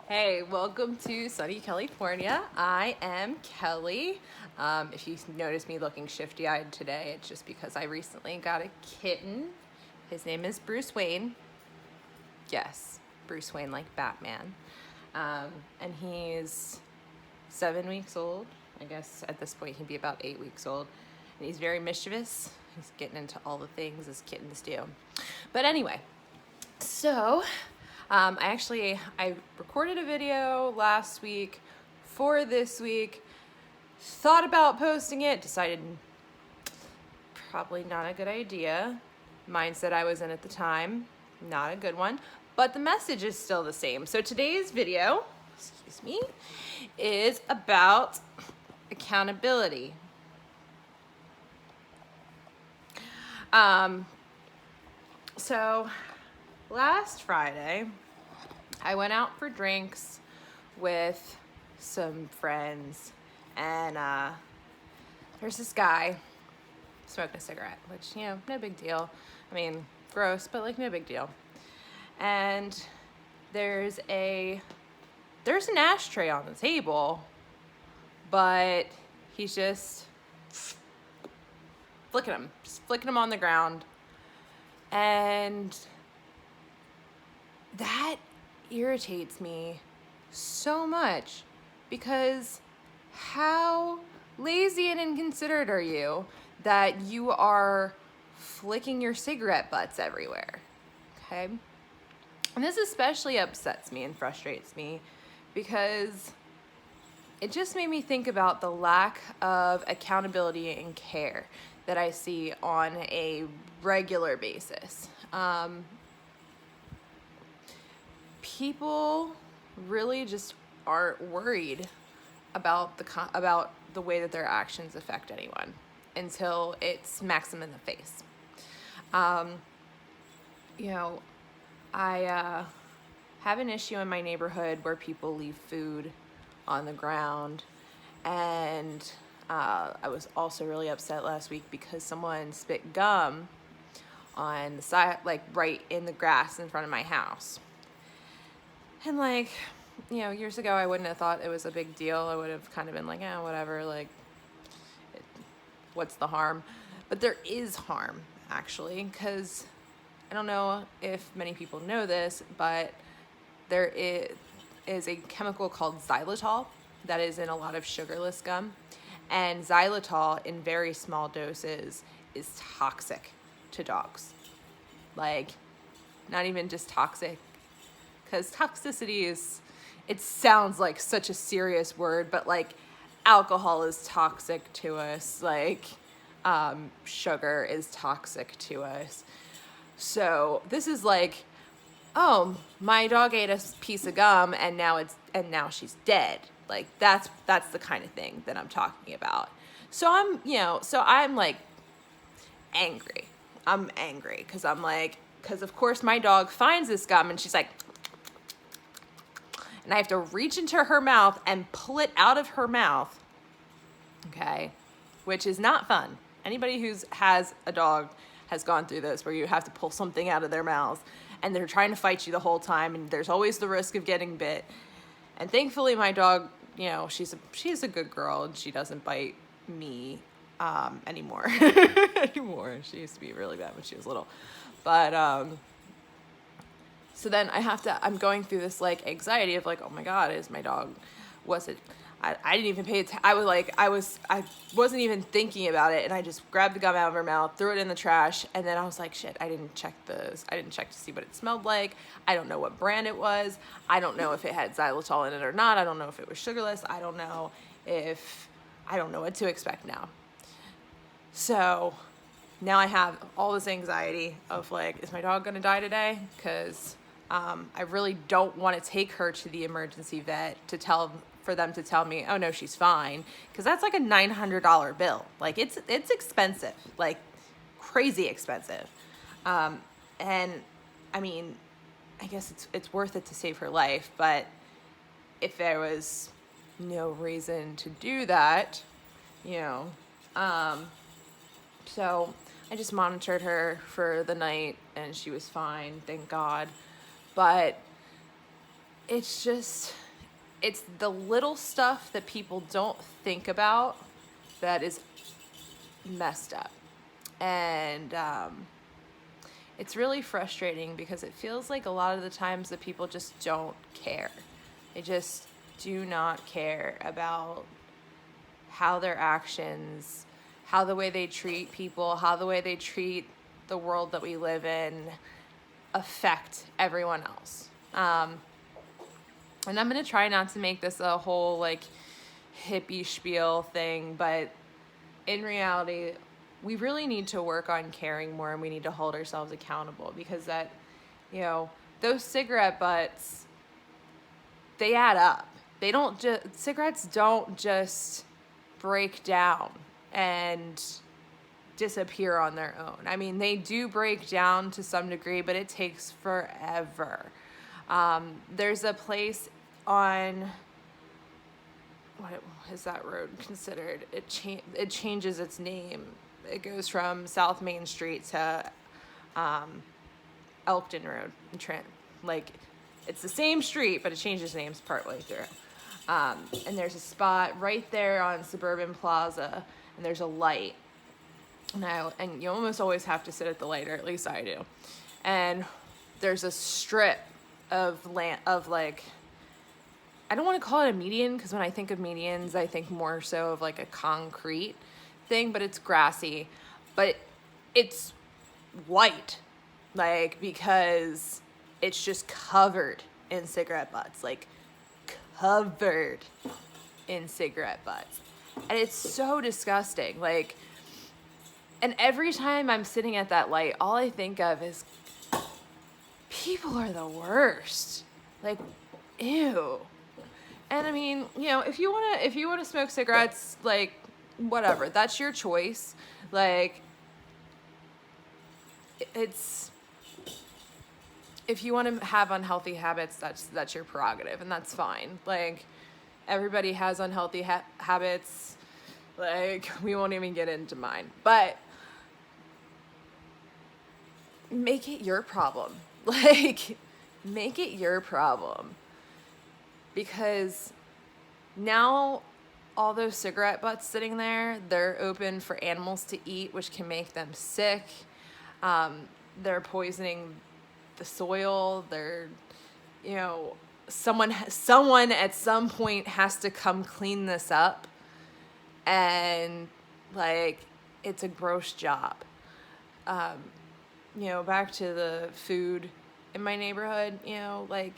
Hey, welcome to sunny Kellyfornia. I am Kelly. If you notice me looking shifty-eyed today, it's just because I recently got a kitten. His name is Bruce Wayne. Yes, Bruce Wayne like Batman. And he's 7 weeks old. I guess at this point he'd be about 8 weeks old. And he's very mischievous. He's getting into all the things as kittens do. But anyway, so I recorded a video last week for this week, thought about posting it, decided probably not a good idea. Mindset I was in at the time, not a good one, but the message is still the same. So today's video, is about accountability. So last Friday, I went out for drinks with some friends, and there's this guy smoking a cigarette, which, no big deal. I mean, gross, but no big deal. And there's an ashtray on the table, but he's just flicking them on the ground. And that irritates me so much, because how lazy and inconsiderate are you that you are flicking your cigarette butts everywhere? Okay? And this especially upsets me and frustrates me because it just made me think about the lack of accountability and care that I see on a regular basis. People really just aren't worried about the way that their actions affect anyone until it smacks them in the face. I have an issue in my neighborhood where people leave food on the ground, and I was also really upset last week because someone spit gum on the side, right in the grass in front of my house. And years ago, I wouldn't have thought it was a big deal. I would have kind of been like, whatever, what's the harm? But there is harm, actually, because I don't know if many people know this, but there is a chemical called xylitol that is in a lot of sugarless gum. And xylitol in very small doses is toxic to dogs. Not even just toxic, because toxicity it sounds like such a serious word, but alcohol is toxic to us, sugar is toxic to us. So this is oh, my dog ate a piece of gum and now she's dead. That's the kind of thing that I'm talking about. So I'm angry. I'm angry because of course my dog finds this gum and she's like, and I have to reach into her mouth and pull it out of her mouth. Okay. Which is not fun. Anybody who has a dog has gone through this, where you have to pull something out of their mouth and they're trying to fight you the whole time, and there's always the risk of getting bit. And thankfully my dog, she's a good girl and she doesn't bite me anymore. She used to be really bad when she was little. But so then I'm going through this anxiety of oh my God, is my dog, I didn't even pay attention. I wasn't even thinking about it, and I just grabbed the gum out of her mouth, threw it in the trash, and then I was like, shit, I didn't check to see what it smelled like. I don't know what brand it was. I don't know if it had xylitol in it or not. I don't know if it was sugarless. I don't know what to expect now. So now I have all this anxiety of is my dog gonna die today? Because I really don't want to take her to the emergency vet for them to tell me, oh no, she's fine, because that's a $900 bill. It's expensive, crazy expensive. And I mean, I guess it's worth it to save her life, but if there was no reason to do that, so I just monitored her for the night and she was fine, thank God. But it's just, it's the little stuff that people don't think about that is messed up. And it's really frustrating because it feels like a lot of the times that people just don't care. They just do not care about how their actions, how the way they treat people, how the way they treat the world that we live in affect everyone else. And I'm going to try not to make this a whole like hippie spiel thing, but in reality, we really need to work on caring more, and we need to hold ourselves accountable, because that, you know, those cigarette butts, they add up. They don't just, cigarettes don't just break down and disappear on their own. I mean, they do break down to some degree, but it takes forever. There's a place on, what is that road considered? It changes its name. It goes from South Main Street to Elkton Road. Like, it's the same street, but it changes names partway through. And there's a spot right there on Suburban Plaza, and there's a light. And you almost always have to sit at the light, or at least I do. And there's a strip of land, of like, I don't want to call it a median, because when I think of medians, I think more so of like a concrete thing, but it's grassy, but it's white, like, because it's just covered in cigarette butts, like covered in cigarette butts. And it's so disgusting. Like, and every time I'm sitting at that light, all I think of is people are the worst. Like, ew. And I mean, you know, if you want to smoke cigarettes, like, whatever, that's your choice. Like, it's, if you want to have unhealthy habits, that's your prerogative, and that's fine. Like, everybody has unhealthy habits. Like, we won't even get into mine, but make it your problem. Like, make it your problem, because now all those cigarette butts sitting there, they're open for animals to eat, which can make them sick. They're poisoning the soil. They're, you know, someone at some point has to come clean this up, and like, it's a gross job. You know, back to the food in my neighborhood, you know, like,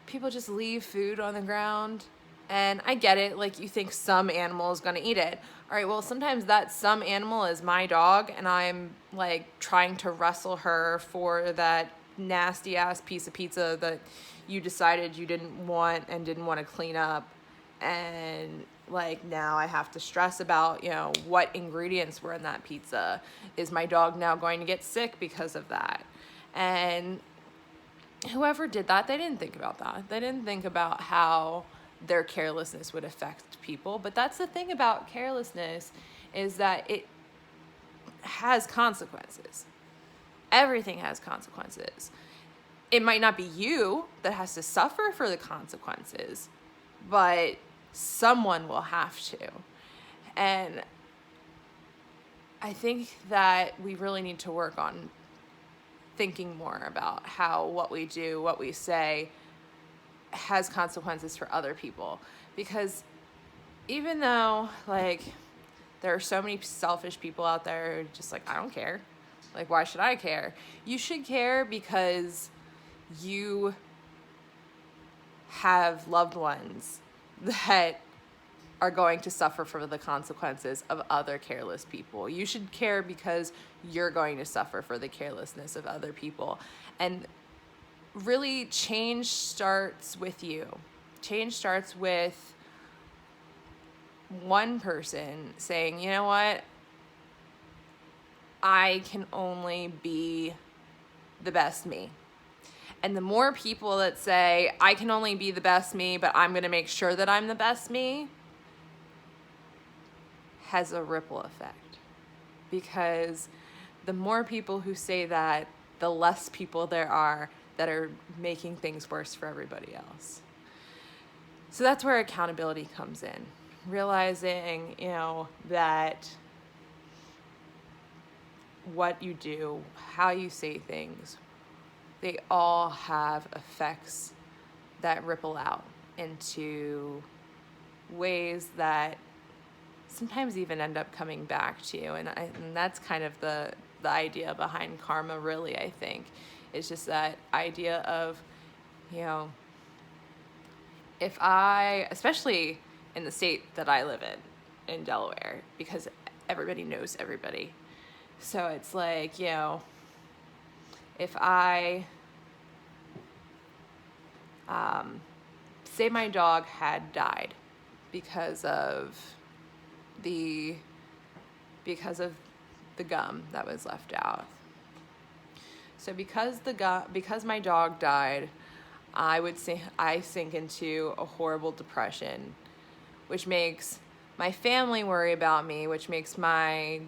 people just leave food on the ground, and I get it. Like, you think some animal is going to eat it. All right, well, sometimes that some animal is my dog, and I'm like trying to wrestle her for that nasty ass piece of pizza that you decided you didn't want and didn't want to clean up. And like, now I have to stress about, you know, what ingredients were in that pizza. Is my dog now going to get sick because of that? And whoever did that, they didn't think about that. They didn't think about how their carelessness would affect people. But that's the thing about carelessness, is that it has consequences. Everything has consequences. It might not be you that has to suffer for the consequences, but someone will have to. And I think that we really need to work on thinking more about how what we do, what we say, has consequences for other people. Because even though, like, there are so many selfish people out there who are just like, I don't care. Like, why should I care? You should care because you have loved ones that are going to suffer for the consequences of other careless people. You should care because you're going to suffer for the carelessness of other people. And really, change starts with you. Change starts with one person saying, you know what? I can only be the best me. And the more people that say, I can only be the best me, but I'm going to make sure that I'm the best me, has a ripple effect. Because the more people who say that, the less people there are that are making things worse for everybody else. So that's where accountability comes in. Realizing, that what you do, how you say things, they all have effects that ripple out into ways that sometimes even end up coming back to you. And that's kind of the idea behind karma, really, I think. It's just that idea of, if I, especially in the state that I live in Delaware, because everybody knows everybody. So it's like, if I, say my dog had died because of the gum that was left out. So because my dog died, I sink into a horrible depression, which makes my family worry about me, which makes my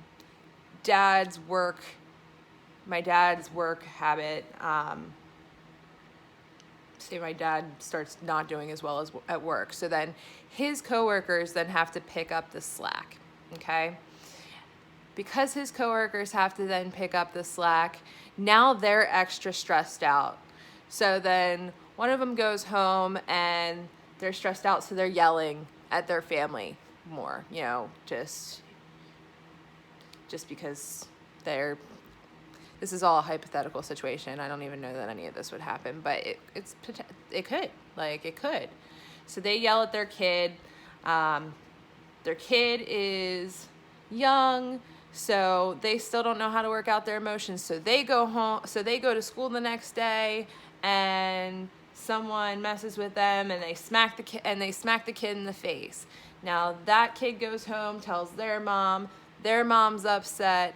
dad's work habit. Say my dad starts not doing as well as at work. So then his coworkers then have to pick up the slack, okay? Because his coworkers have to then pick up the slack, now they're extra stressed out. So then one of them goes home and they're stressed out, so they're yelling at their family more, just because this is all a hypothetical situation. I don't even know that any of this would happen, but it could. So they yell at their kid. Their kid is young, so they still don't know how to work out their emotions. So they go home. So they go to school the next day, and someone messes with them, and they smack the kid in the face. Now that kid goes home, tells their mom. Their mom's upset.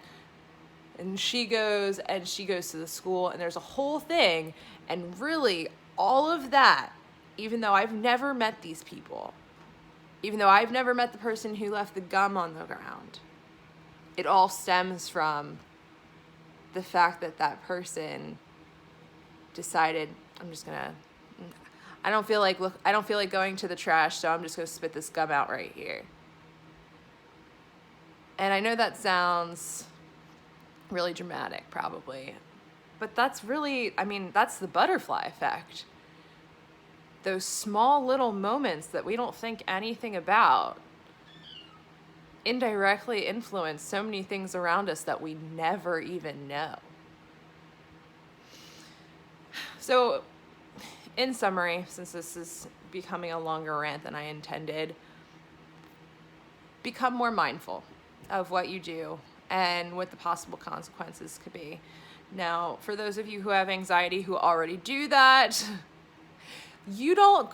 And she goes to the school, and there's a whole thing. And really, all of that, even though I've never met these people, even though I've never met the person who left the gum on the ground, it all stems from the fact that person decided, I don't feel like going to the trash, so I'm just going to spit this gum out right here. And I know that sounds really dramatic, probably, but that's the butterfly effect. Those small little moments that we don't think anything about indirectly influence so many things around us that we never even know. So, in summary, since this is becoming a longer rant than I intended, become more mindful of what you do and what the possible consequences could be. Now, for those of you who have anxiety who already do that, you don't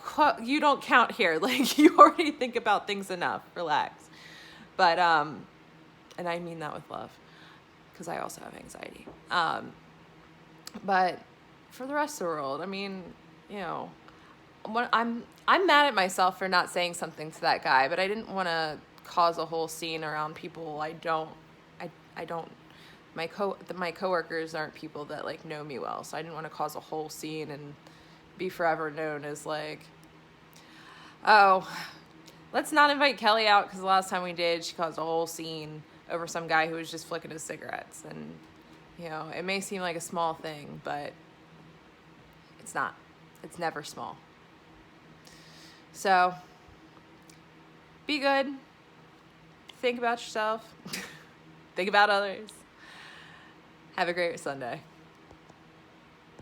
count here. Like, you already think about things enough. Relax. But and I mean that with love, because I also have anxiety. But for the rest of the world, I'm mad at myself for not saying something to that guy, but I didn't want to cause a whole scene around people my coworkers aren't people that know me well, so I didn't want to cause a whole scene and be forever known as let's not invite Kelly out, because the last time we did, she caused a whole scene over some guy who was just flicking his cigarettes. And it may seem like a small thing, but it's not. It's never small. So be good. Think about yourself. Think about others. Have a great Sunday.